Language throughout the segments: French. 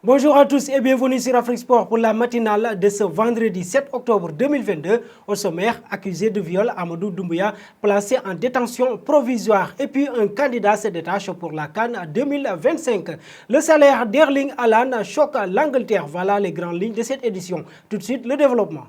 Bonjour à tous et bienvenue sur Afrique Sport pour la matinale de ce vendredi 7 octobre 2022. Au sommaire, accusé de viol, Amadou Doumbouya placé en détention provisoire. Et puis un candidat se détache pour la CAN 2025. Le salaire d'Erling Haaland choque l'Angleterre. Voilà les grandes lignes de cette édition. Tout de suite, le développement.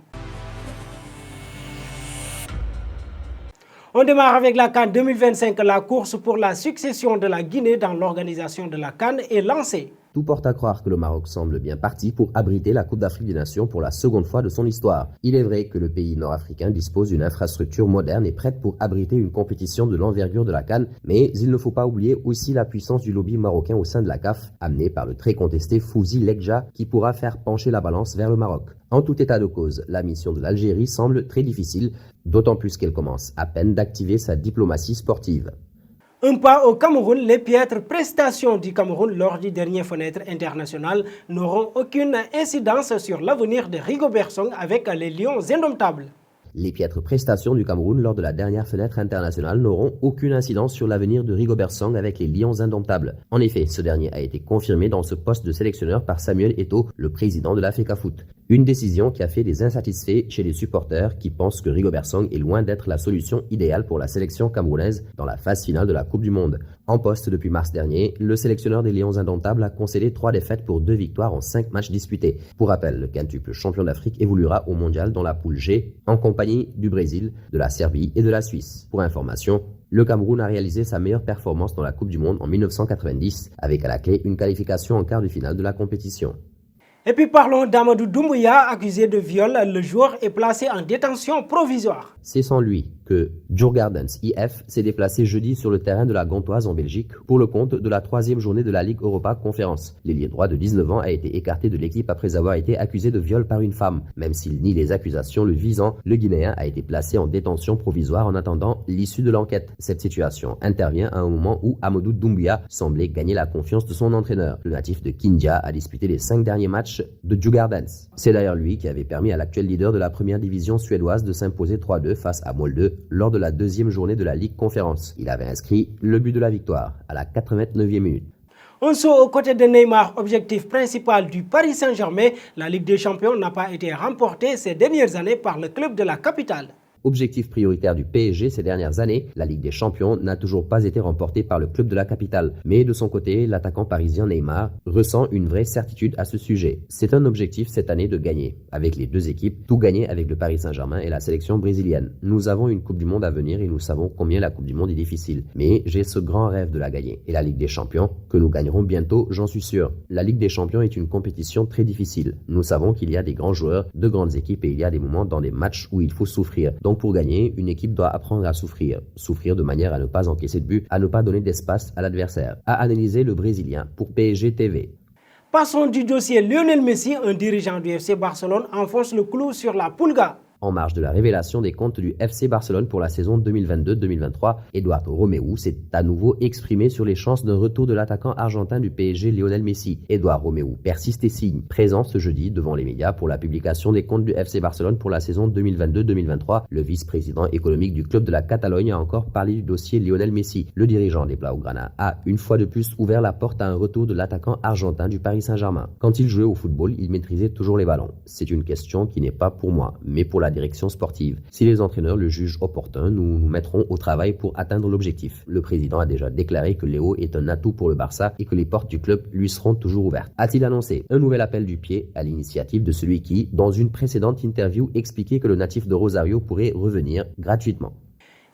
On démarre avec la CAN 2025. La course pour la succession de la Guinée dans l'organisation de la CAN est lancée. Tout porte à croire que le Maroc semble bien parti pour abriter la Coupe d'Afrique des Nations pour la seconde fois de son histoire. Il est vrai que le pays nord-africain dispose d'une infrastructure moderne et prête pour abriter une compétition de l'envergure de la CAN, mais il ne faut pas oublier aussi la puissance du lobby marocain au sein de la CAF, amené par le très contesté Fouzi Lekja, qui pourra faire pencher la balance vers le Maroc. En tout état de cause, la mission de l'Algérie semble très difficile, d'autant plus qu'elle commence à peine d'activer sa diplomatie sportive. Un pas au Cameroun, les piètres prestations du Cameroun lors du dernier fenêtre international n'auront aucune incidence sur l'avenir de Rigobert Song avec les Lions indomptables. Les piètres prestations du Cameroun lors de la dernière fenêtre internationale n'auront aucune incidence sur l'avenir de Rigobert Song avec les Lions indomptables. En effet, ce dernier a été confirmé dans ce poste de sélectionneur par Samuel Eto'o, le président de la FECAFOOT. Une décision qui a fait des insatisfaits chez les supporters qui pensent que Rigobert Song est loin d'être la solution idéale pour la sélection camerounaise dans la phase finale de la Coupe du Monde. En poste depuis mars dernier, le sélectionneur des Lions indomptables a concédé 3 défaites pour 2 victoires en 5 matchs disputés. Pour rappel, le quintuple champion d'Afrique évoluera au mondial dans la poule G en compagnie du Brésil, de la Serbie et de la Suisse. Pour information, le Cameroun a réalisé sa meilleure performance dans la Coupe du Monde en 1990 avec à la clé une qualification en quart de finale de la compétition. Et puis parlons d'Amadou Doumbouya, accusé de viol. Le joueur est placé en détention provisoire. C'est sans lui que Djurgardens IF s'est déplacé jeudi sur le terrain de la Gantoise en Belgique pour le compte de la 3e journée de la Ligue Europa Conférence. L'ailier droit de 19 ans a été écarté de l'équipe après avoir été accusé de viol par une femme. Même s'il nie les accusations le visant, le Guinéen a été placé en détention provisoire en attendant l'issue de l'enquête. Cette situation intervient à un moment où Amadou Doumbouya semblait gagner la confiance de son entraîneur. Le natif de Kindia a disputé les 5 derniers matchs de Djurgardens. C'est d'ailleurs lui qui avait permis à l'actuel leader de la première division suédoise de s'imposer 3-2 face à Molde lors de la 2e journée de la Ligue Conférence. Il avait inscrit le but de la victoire à la 89e minute. On saut aux côtés de Neymar, objectif principal du Paris Saint-Germain. La Ligue des Champions n'a pas été remportée ces dernières années par le club de la capitale. Objectif prioritaire du PSG ces dernières années, la Ligue des Champions n'a toujours pas été remportée par le club de la capitale. Mais de son côté, l'attaquant parisien Neymar ressent une vraie certitude à ce sujet. C'est un objectif cette année de gagner. Avec les deux équipes, tout gagner avec le Paris Saint-Germain et la sélection brésilienne. Nous avons une Coupe du Monde à venir et nous savons combien la Coupe du Monde est difficile. Mais j'ai ce grand rêve de la gagner. Et la Ligue des Champions, que nous gagnerons bientôt, j'en suis sûr. La Ligue des Champions est une compétition très difficile. Nous savons qu'il y a des grands joueurs, de grandes équipes et il y a des moments dans des matchs où il faut souffrir. Donc pour gagner, une équipe doit apprendre à souffrir. Souffrir de manière à ne pas encaisser de but, à ne pas donner d'espace à l'adversaire. A analysé le Brésilien pour PSG TV. Passons du dossier Lionel Messi, un dirigeant du FC Barcelone enfonce le clou sur la Pulga. En marge de la révélation des comptes du FC Barcelone pour la saison 2022-2023, Eduardo Romeu s'est à nouveau exprimé sur les chances d'un retour de l'attaquant argentin du PSG Lionel Messi. Eduardo Romeu persiste et signe. Présent ce jeudi devant les médias pour la publication des comptes du FC Barcelone pour la saison 2022-2023, le vice-président économique du club de la Catalogne a encore parlé du dossier Lionel Messi. Le dirigeant des Blaugrana a une fois de plus ouvert la porte à un retour de l'attaquant argentin du Paris Saint-Germain. Quand il jouait au football, il maîtrisait toujours les ballons. C'est une question qui n'est pas pour moi, mais pour la direction sportive. Si les entraîneurs le jugent opportun, nous nous mettrons au travail pour atteindre l'objectif. Le président a déjà déclaré que Léo est un atout pour le Barça et que les portes du club lui seront toujours ouvertes. A-t-il annoncé un nouvel appel du pied à l'initiative de celui qui, dans une précédente interview, expliquait que le natif de Rosario pourrait revenir gratuitement.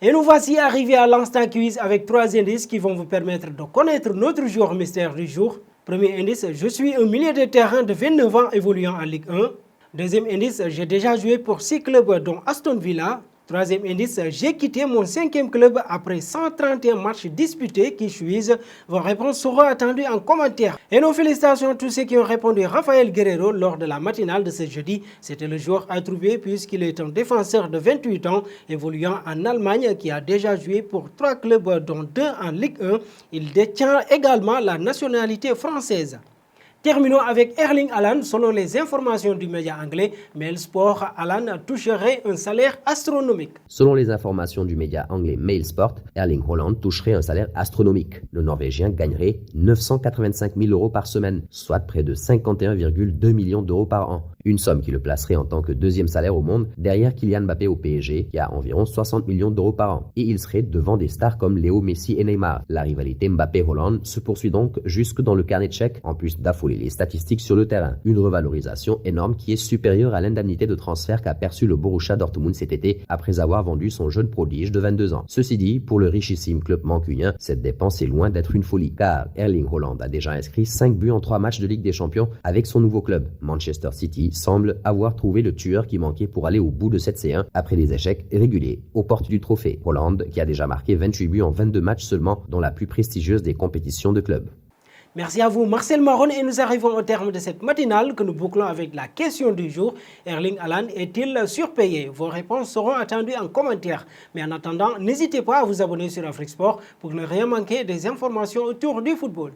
Et nous voici arrivés à l'instant quiz avec 3 indices qui vont vous permettre de connaître notre joueur mystère du jour. Premier indice, je suis un milieu de terrain de 29 ans évoluant en Ligue 1. Deuxième indice, j'ai déjà joué pour 6 clubs dont Aston Villa. Troisième indice, j'ai quitté mon 5e club après 131 matchs disputés. Qui chuise? Vos réponses seront attendues en commentaire. Et nos félicitations à tous ceux qui ont répondu. Raphaël Guerrero lors de la matinale de ce jeudi. C'était le joueur à trouver puisqu'il est un défenseur de 28 ans évoluant en Allemagne qui a déjà joué pour 3 clubs dont 2 en Ligue 1. Il détient également la nationalité française. Terminons avec Erling Haaland. Selon les informations du média anglais Mail Sport, Haaland toucherait un salaire astronomique. Selon les informations du média anglais Mail Sport, Erling Haaland toucherait un salaire astronomique. Le Norvégien gagnerait 985 000 € par semaine, soit près de 51,2 millions d'euros par an. Une somme qui le placerait en tant que deuxième salaire au monde, derrière Kylian Mbappé au PSG, qui a environ 60 millions d'euros par an. Et il serait devant des stars comme Léo Messi et Neymar. La rivalité Mbappé-Haaland se poursuit donc jusque dans le carnet tchèque, en plus d'affoler les statistiques sur le terrain. Une revalorisation énorme qui est supérieure à l'indemnité de transfert qu'a perçu le Borussia Dortmund cet été, après avoir vendu son jeune prodige de 22 ans. Ceci dit, pour le richissime club mancunien, cette dépense est loin d'être une folie, car Erling Haaland a déjà inscrit 5 buts en 3 matchs de Ligue des Champions avec son nouveau club. Manchester City semble avoir trouvé le tueur qui manquait pour aller au bout de cette C1 après des échecs réguliers aux portes du trophée. Haaland qui a déjà marqué 28 buts en 22 matchs seulement dans la plus prestigieuse des compétitions de club. Merci à vous Marcel Maron et nous arrivons au terme de cette matinale que nous bouclons avec la question du jour. Erling Haaland est-il surpayé? Vos réponses seront attendues en commentaire. Mais en attendant, n'hésitez pas à vous abonner sur Afrique Sport pour ne rien manquer des informations autour du football.